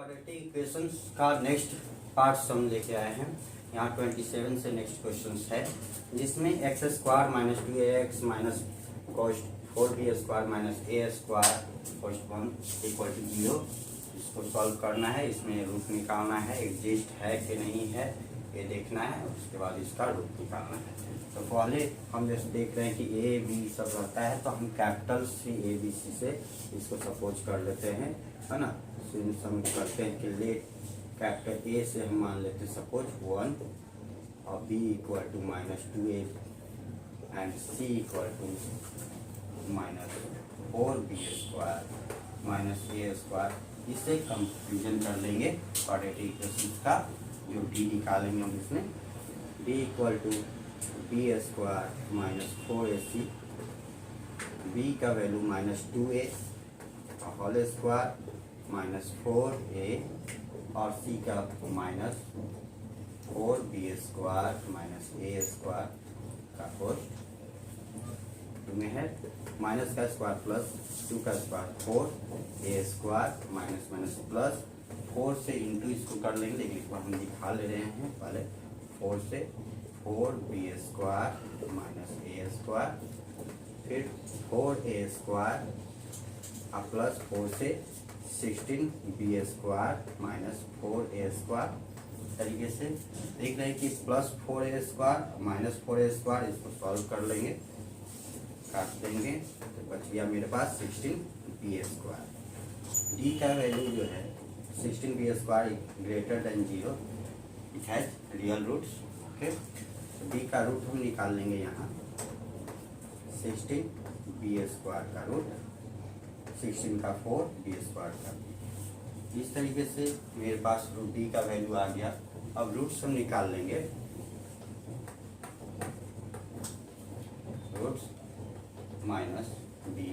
Quadratic equations का next part हम लेके आए हैं। यहाँ 27 से नेक्स्ट क्वेश्चंस है, जिसमें x square minus 2ax minus cos 4b² minus a² cos 1 equal to 0। इसको सॉल्व करना है, इसमें रूट निकालना है, एग्जिस्ट है कि नहीं है ये देखना है, उसके बाद इसका रूट निकालना है। तो पहले हम जैसे देख रहे हैं कि ए बी सब रहता है, तो हम capital C A B C से इसको सपोज कर लेते हैं, है ना। हम करते हैं कि लेट कैपिटल ए से हम मान लेते हैं सपोज 1 और b equal to minus 2a and c equal to minus 4b² minus a²। इससे कंफ्यूजन कर लेंगे क्वाड्रेटिक इक्वेशन का, जो डी निकालेंगे हम इसमें d equal to b² minus 4ac, b का value minus 2a whole square minus 4a और c का माइनस 4b² माइनस a² का होल में है, माइनस का स्क्वायर प्लस 2 का square 4a² minus minus plus 4 से इंटू इसको कर लेंगे, लेकिन इसको हम दिखा ले रहे हैं पहले 4 से 4b² माइनस a², फिर 4a² प्लस 4 से 16b² माइनस 4a² तरीके से देख रहे हैं कि प्लस 4a² माइनस 4a²। इसको सॉल्व कर लेंगे, काट देंगे तो बच गया मेरे पास 16b²। डी का वैल्यू जो है 16b² greater than 0, it has real roots. Okay, तो डी का रूट हम निकाल लेंगे यहाँ 16b² का रूट 16 का 4b² का। इस तरीके से मेरे पास रूट डी का वैल्यू आ गया। अब रूट्स हम निकाल लेंगे, roots minus b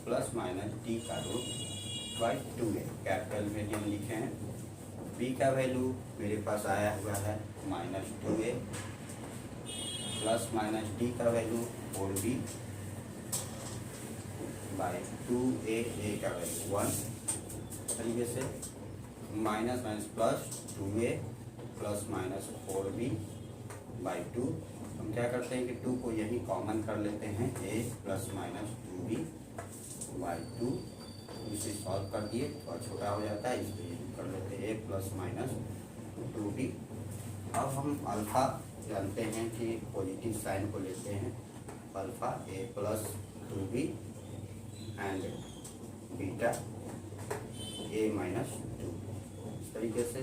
plus minus d का रूट बाई 2a कैपिटल में हम लिखे हैं। बी का वैल्यू मेरे पास आया हुआ है minus 2a plus minus d का वैल्यू 4b बाई 2a, ए का वैल्यू 1 तरीके से minus minus plus 2a plus minus 4b by 2। हम क्या करते हैं कि 2 को यही कॉमन कर लेते हैं, a plus minus 2b by 2। इसे सॉल्व कर दिए, थोड़ा छोटा हो जाता है इसलिए कर लेते हैं a प्लस माइनस 2b। अब हम अल्फा जानते हैं कि पॉजिटिव साइन को लेते हैं, alpha a plus 2b and beta a minus 2। इस तरीके से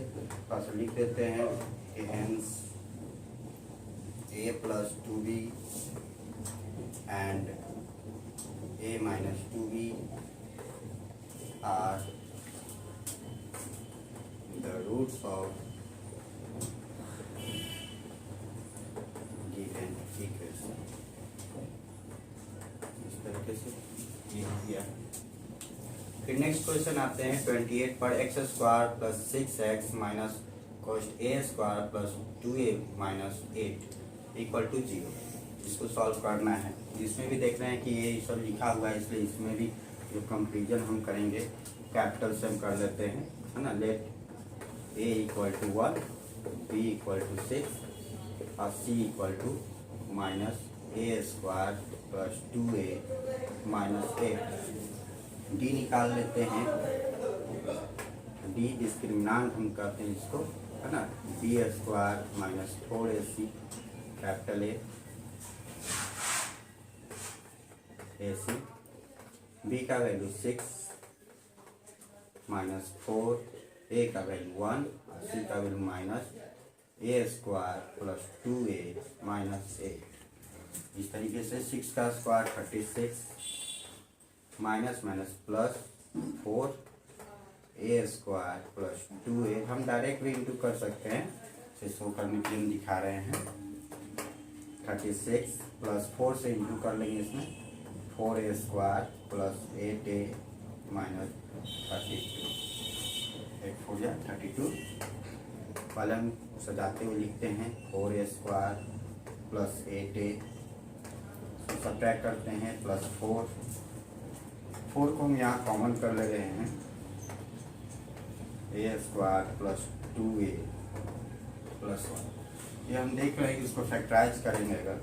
पास लिख देते हैं कि hence a plus 2b and a minus 2b are the roots of given equation. इस तरीके से ये किया। फिर नेक्स्ट क्वेश्चन आते हैं 28 पर x² plus 6x minus cos a² plus 2a minus 8 equal to 0। इसको सॉल्व करना है। इसमें भी देख रहे हैं कि ये सब लिखा हुआ है, इसलिए इसमें भी जो कंपेरिजन हम करेंगे कैपिटल से हम कर लेते हैं, है ना। Let a equal to 1, b equal to 6 और c equal to minus a² plus 2a minus 8। D निकाल लेते हैं, डी डिस्क्रिमिनांट हम कहते हैं इसको, है ना। b² minus 4ac capital ac, b का वैल्यू 6 माइनस 4, a का वैल्यू 1 और c का value minus a² plus 2a minus 8। इस तरीके से 6 का square 36 minus minus plus 4 a² plus 2a। हम डायरेक्ट भी इंटू कर सकते हैं, इसे शो करने के लिए हम दिखा रहे हैं। 36 प्लस 4 से इंटू कर लेंगे, इसमें 4a² प्लस 8a माइनस 32, 8 हो जाए 32। पहले हम सजाते हुए लिखते हैं 4a² प्लस 8a, सब्ट्रैक्ट करते हैं प्लस 4 को हम यहाँ कॉमन कर ले रहे हैं, ए स्क्वायर प्लस 2a प्लस 1। ये हम देख रहे हैं कि इसको फैक्टराइज करेंगे अगर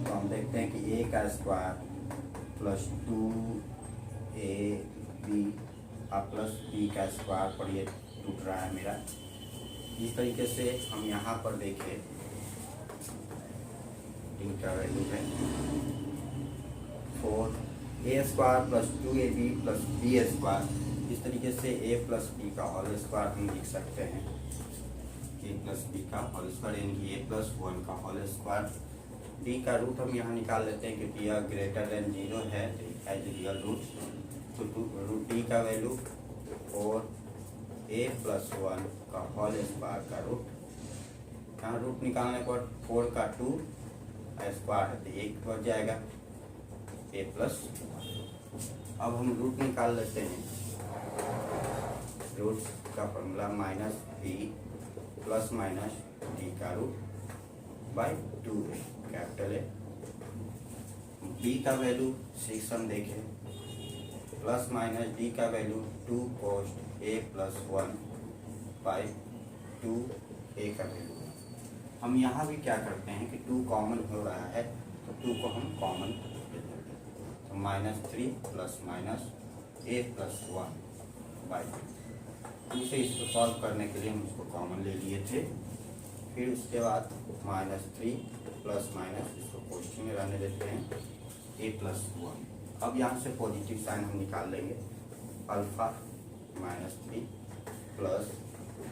तो हम देखते हैं कि a का square plus 2ab plus b का स्क्वायर पर ये टूट रहा है मेरा। इस तरीके से हम यहाँ पर देखें इनका वैल्यू है 4a square plus 2ab plus b square. इस तरीके से a प्लस b का होल स्क्वायर हम लिख सकते हैं, a प्लस b का होल स्क्वायर यानी कि a प्लस 1 का होल स्क्वायर। d का रूट हम यहाँ निकाल लेते हैं क्योंकि यह ग्रेटर देन 0 है एज रियल रूट। तो रूट d का वैल्यू 4a प्लस 1 का होल स्क्वायर का रूट। यहाँ रूट निकालने पर 4 का 2 स्क्वायर है तो 1 बच जाएगा a प्लस। अब हम रूट निकाल लेते हैं, रूट का formula minus b plus minus d का root by 2a capital A। b का वैल्यू 6 हम देखें प्लस माइनस d का value 2 cos a plus 1 by 2a का वैल्यू। हम यहाँ भी क्या करते हैं कि 2 कॉमन हो रहा है तो 2 को हम कॉमन ले लेते हैं, तो -3 plus minus a plus 1 by 2 से इसको सॉल्व करने के लिए हम इसको कॉमन ले लिए थे। फिर उसके बाद -3 प्लस माइनस इसको क्वेश्चन में रहने देते हैं a प्लस 1। अब यहाँ से पॉजिटिव साइन हम निकाल लेंगे, अल्फा -3 प्लस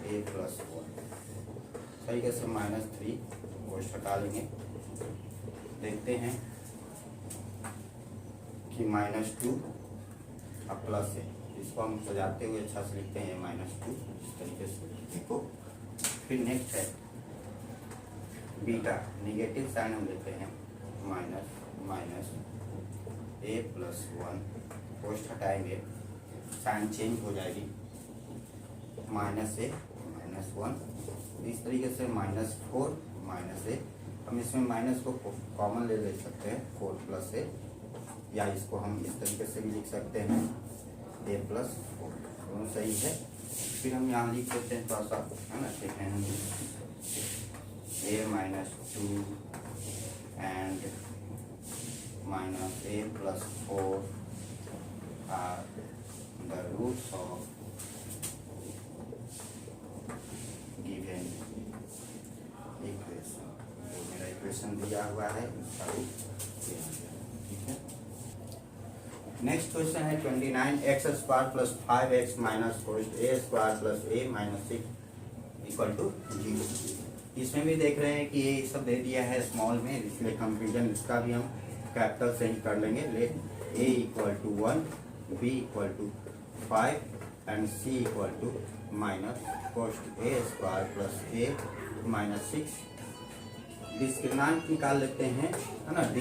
a प्लस 1 तरीके से -3 कोष्ट हटा लेंगे। देखते हैं कि -2 अब प्लस है, इसको हम सजाते हुए अच्छा से लिखते हैं -2 इस तरीके से देखो। फिर नेक्स्ट है बीटा, निगेटिव साइन हम लेते हैं माइनस a प्लस 1 कोष्ट हटाएंगे, साइन चेंज हो जाएगी -a -1 इस तरीके से -4 -a। हम इसमें माइनस को कॉमन ले सकते हैं 4 प्लस a, या इसको हम इस तरीके से भी लिख सकते हैं a प्लस 4, दोनों सही है। फिर हम यहाँ लिख सकते हैं थोड़ा सा है ना, ठीक है, a -2 and -a plus 4 are the roots of given equation. जो मेरा इक्वेशन दिया हुआ है उसका रूट, ठीक है। नेक्स्ट क्वेश्चन है 29, x square plus 5x minus a square plus a minus 6 equal to 0। इसमें भी देख रहे हैं कि ये सब दे दिया है स्मॉल में, इसलिए कंफ्यूजन इसका भी हम कैपिटल से ही कर लेंगे। Let a equal to 1, b equal to 5 and c equal to minus कोष्ट a square plus a minus 6। Discriminant निकाल लेते हैं, है ना, d,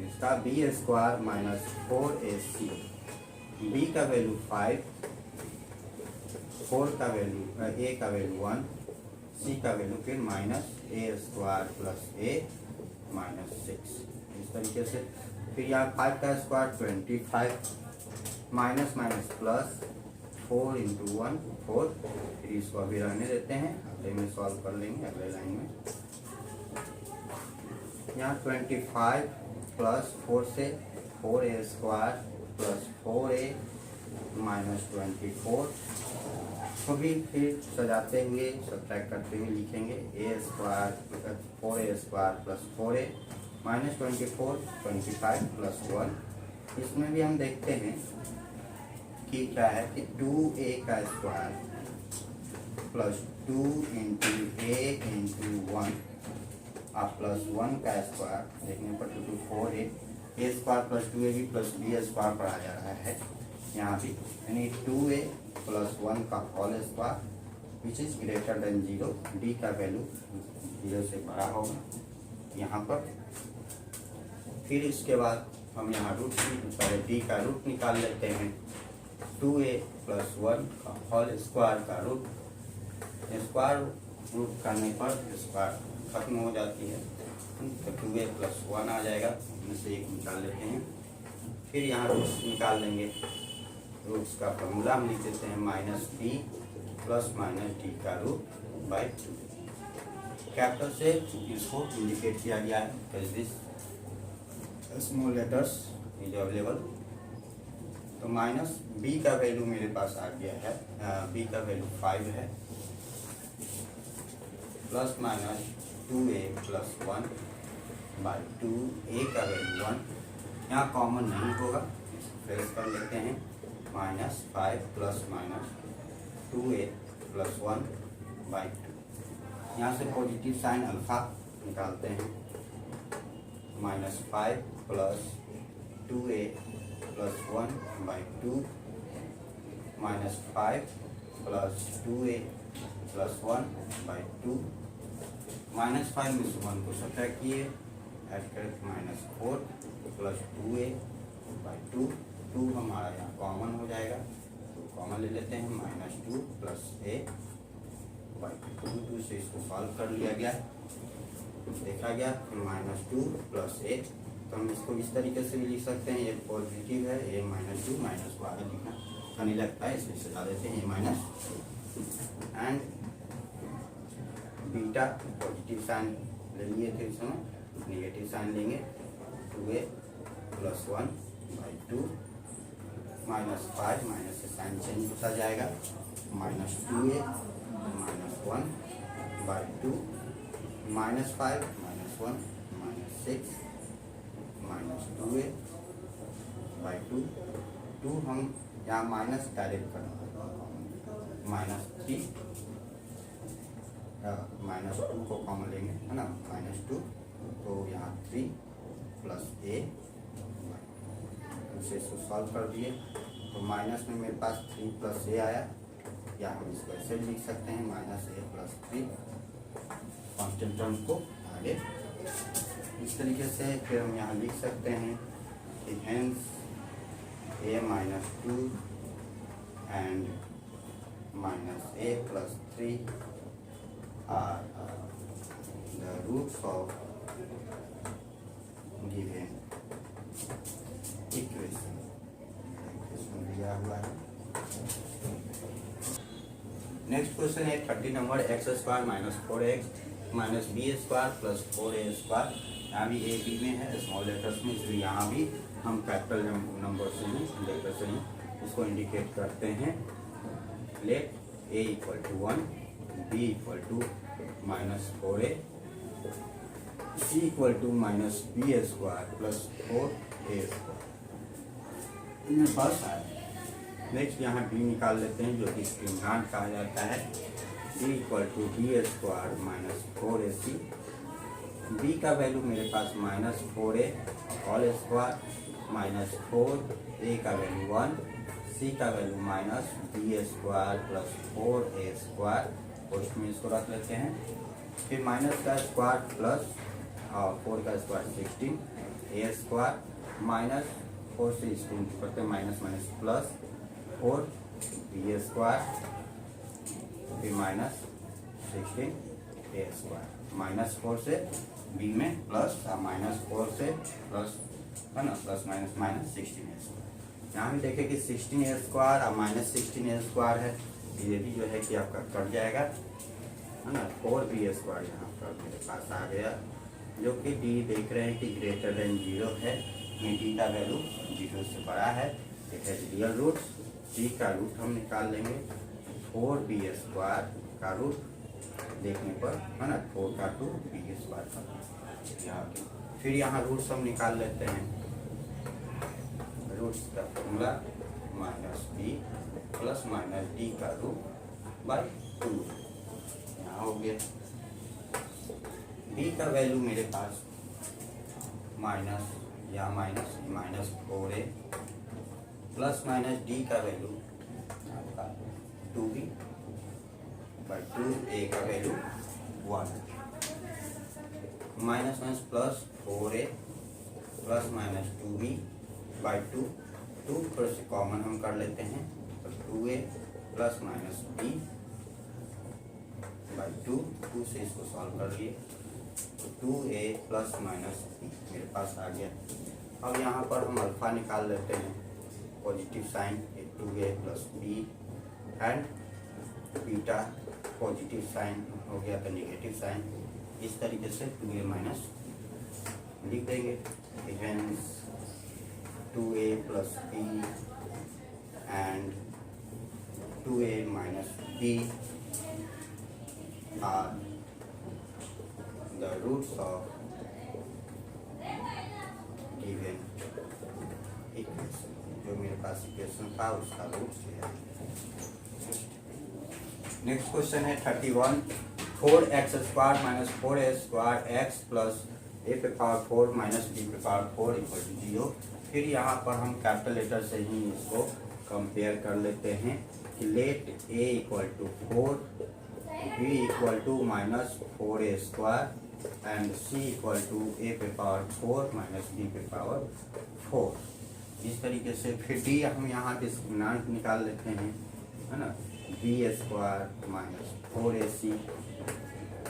इसका b square minus 4ac, b का वैल्यू 5, 4 का वैल्यू a का वैल्यू 1, c का वैल्यू फिर minus a square plus a minus 6 इस तरीके से। फिर यहाँ 5 का square 25 minus minus plus 4 into 1 4। फिर इसको अभी रहने देते हैं, अगले में सॉल्व कर लेंगे अगले लाइन में। यहाँ 25 प्लस 4 से 4a square plus 4a minus 24 को भी फिर सजाते हुए सब्ट्रैक्ट करते हुए लिखेंगे a square 4a square plus 4a minus 24 25 plus 1। इसमें भी हम देखते हैं कि क्या है कि 2a का square plus 2 into a into 1 plus 1 का स्क्वायर देखने पर 2 4a square plus 2ab plus b square पर आ जा रहा है यहाँ भी, यानी 2a प्लस 1 का whole square which is greater than 0। d का वैल्यू 0 से बड़ा होगा यहाँ पर। फिर इसके बाद हम यहाँ रूट पहले d का रूट निकाल लेते हैं, 2a प्लस 1 का होल स्क्वायर का रूट, स्क्वायर रूट करने पर स्क्वायर खत्म हो जाती है तो 2a प्लस 1 आ जाएगा, उसमें से एक निकाल लेते हैं। फिर यहाँ रूट्स निकाल लेंगे। रूट्स का फॉर्मूला हम लिख देते हैं minus b plus minus d का रूट बाई 2। कैपिटल से इसको इंडिकेट किया गया है because this small letters is available। तो माइनस बी का वैल्यू मेरे पास आ गया है, बी का वैल्यू 5 है, plus minus 2a plus 1 by 2, a का वैल्यू 1, यहाँ कॉमन नहीं होगा, प्रेस कर लेते हैं। Minus 5 plus minus 2a plus 1 by 2, यहाँ से पॉजिटिव साइन अल्फा निकालते हैं। Minus 5 plus 2a plus 1 by 2, minus 5 plus 2a plus 1 by 2, minus 5 में से 1 को सब्ट्रैक्ट किए, ऐड करके माइनस 4 प्लस 2a बाई 2, 2 हमारा यहाँ कॉमन हो जाएगा, तो कॉमन ले लेते हैं। माइनस 2 प्लस a बाई 2 से इसको सॉल्व कर लिया गया, देखा गया माइनस 2 प्लस a। तो हम इसको इस तरीके से भी लिख सकते हैं, ये पॉजिटिव है, a माइनस 2, माइनस को आगे लिखना अच्छा नहीं लगता है, इसलिए सजा देते हैं a minus 2। And beta positive sign ले लिए थे इस समय, निगेटिव साइन लेंगे, 2a plus 1 by 2, minus 5 minus से साइन चेंज होता जाएगा, minus 2a minus 1 by 2, minus 5 minus 1 minus 6 minus 2a by 2, 2 हम यहाँ माइनस डायरेक्ट करना, माइनस 3, माइनस 2 को कॉमन लेंगे है ना, माइनस 2, तो यहाँ 3 प्लस a से इसको सॉल्व कर दिए, तो माइनस में मेरे पास 3 प्लस a आया, या हम इसको ऐसे भी लिख सकते हैं minus a plus 3, constant term को आगे इस तरीके से। फिर हम यहाँ लिख सकते हैं कि hence a minus 2 and minus a plus 3 are the roots of given equation दिया हुआ है। नेक्स्ट क्वेश्चन है 30 number, x square minus 4x minus B square plus 4a square. यहाँ भी a b में है स्मॉल लेटर्स में, इसलिए यहाँ भी हम कैपिटल नंबर से ही लेटर से ही इसको इंडिकेट करते हैं। Let a equal to 1, b equal to minus 4a, c equal to minus B square plus 4a square, इनमें बस आए। नेक्स्ट यहाँ b निकाल लेते हैं, जो कि स्ट्रिंगांट कहा जाता है। b equal to B square minus 4ac, b का वैल्यू मेरे पास minus 4a whole square minus 4a का वैल्यू 1, c का value minus B square plus 4a square, और इसमें इसको रख लेते हैं। फिर माइनस का स्क्वायर प्लस और 4 का स्क्वायर 16, a स्क्वायर माइनस 4 से इसको करते हैं minus minus plus 4 b square, फिर माइनस 16 a स्क्वायर, माइनस 4 से b में प्लस और माइनस 4 से प्लस है ना, plus minus minus 16 a square. यहाँ भी देखें कि 16 a स्क्वायर और माइनस 16 a स्क्वायर है, ये भी जो है कि आपका कट जाएगा है ना। 4b स्क्वायर यहाँ पर मेरे पास आ गया, जो कि d देख रहे हैं कि ग्रेटर देन 0 है, d का वैल्यू 0 से बड़ा है, it has real root. d का रूट हम निकाल लेंगे, 4b स्क्वायर का रूट देखने पर है ना, 4 का 2 b स्क्वायर का यहाँ। फिर यहाँ रूट्स हम निकाल लेते हैं, रूट्स का formula minus b plus minus d का रूट बाई 2 यहाँ हो गया। b का वैल्यू मेरे पास माइनस या minus minus 4a plus minus d का वैल्यू आपका 2b बाई 2a का value 1, minus minus plus 4a plus minus 2b by 2 थोड़े से कॉमन हम कर लेते हैं, तो 2a plus minus b by 2 से इसको सॉल्व कर लिए, तो 2a प्लस माइनस b मेरे पास आ गया। अब यहाँ पर हम अल्फा निकाल लेते हैं, positive sign 2a plus b, and beta positive sign हो गया तो नेगेटिव साइन, इस तरीके से 2a माइनस लिख देंगे। Hence 2a plus b and 2a minus b are the roots of given equation। जो मेरे पास इक्वेशन था उसका रूट है। नेक्स्ट क्वेश्चन है 31, 4x square minus 4a square x plus a पे पावर 4 माइनस b पे पावर 4 इक्वल टू 0। फिर यहाँ पर हम कैपिटल लेटर से ही इसको कंपेयर कर लेते हैं कि let a equal to 4, b equal to minus 4a square and c equal to a पे पावर 4 माइनस b पे पावर 4। इस तरीके से फिर d हम यहाँ डिस्क्रिमिनेंट निकाल लेते हैं, है ना, b square minus 4ac,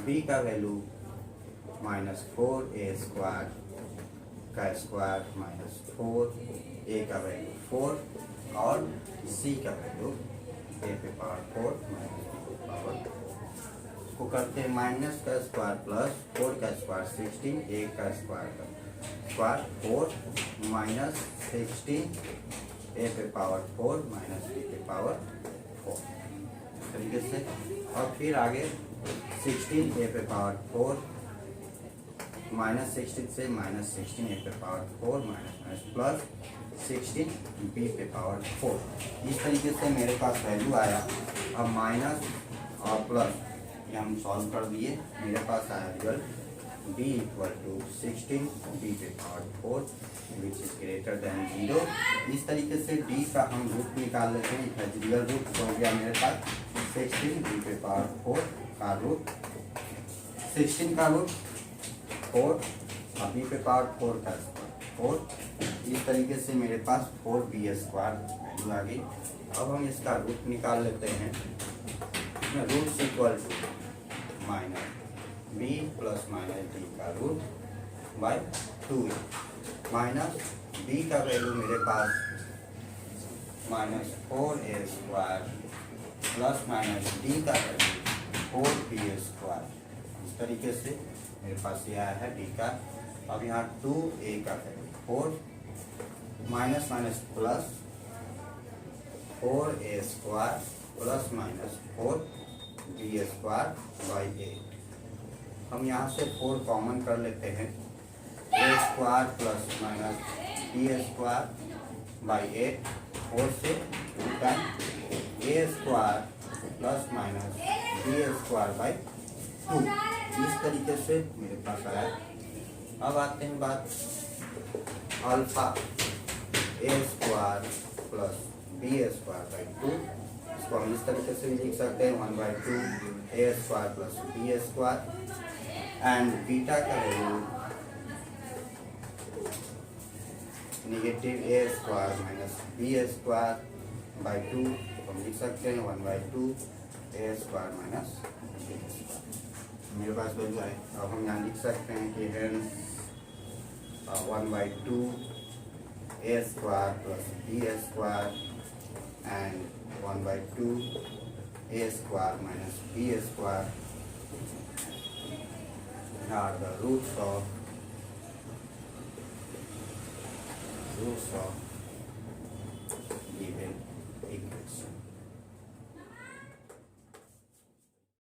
b का वैल्यू माइनस 4a स्क्वायर का स्क्वायर माइनस 4, a का वैल्यू 4 और c का वैल्यू a पे पावर 4 माइनस b पे पावर 4। इसको करते हैं माइनस का स्क्वायर प्लस 4 का स्क्वायर 16, a का स्क्वायर 4 माइनस 16 a पे पावर 4 माइनस b पे पावर 4 इस तरीके से। और फिर आगे 16 a पे पावर 4 माइनस 16 से माइनस 16 a पे पावर 4 माइनस प्लस 16 b पे पावर 4। इस तरीके से मेरे पास वैल्यू आया। अब माइनस और प्लस ये हम सॉल्व कर दिए, मेरे पास आया result b equal to 16 b पे power 4 which is greater than 0। इस तरीके से d का हम रूट निकाल लेते हैं। रियल रूट हो गया मेरे पास 16 b पे पावर 4 का रूट, 16 का रूट 4 और b पे पावर 4 का स्क्वायर 4। इस तरीके से मेरे पास 4b स्क्वायर वैल्यू आ गई। अब हम इसका रूट निकाल लेते हैं। Root equal to minus b plus minus d का root by 2a minus b का वैल्यू मेरे पास minus 4a square plus minus d का वैल्यू 4b स्क्वायर। इस तरीके से मेरे पास ये आया है d का। अब यहाँ 2a का value 4 minus minus plus 4a square plus minus 4b square by 8। हम यहाँ से 4 कॉमन कर लेते हैं, a square plus minus b square by 8, 4 से 2 time a square plus minus b square by 2। इस तरीके से मेरे पास आया। अब आते हैं बात alpha a square plus b square by 2। इसको हम इस तरीके से भी लिख सकते हैं 1/2 a square plus b square and beta का value negative a square minus b square by 2 हम लिख सकते हैं 1/2 a square minus b square. मेरे पास वैल्यू आए। अब हम यहाँ लिख सकते हैं कि hence 1/2 a square plus b square and 1/2 a square minus b square are the roots of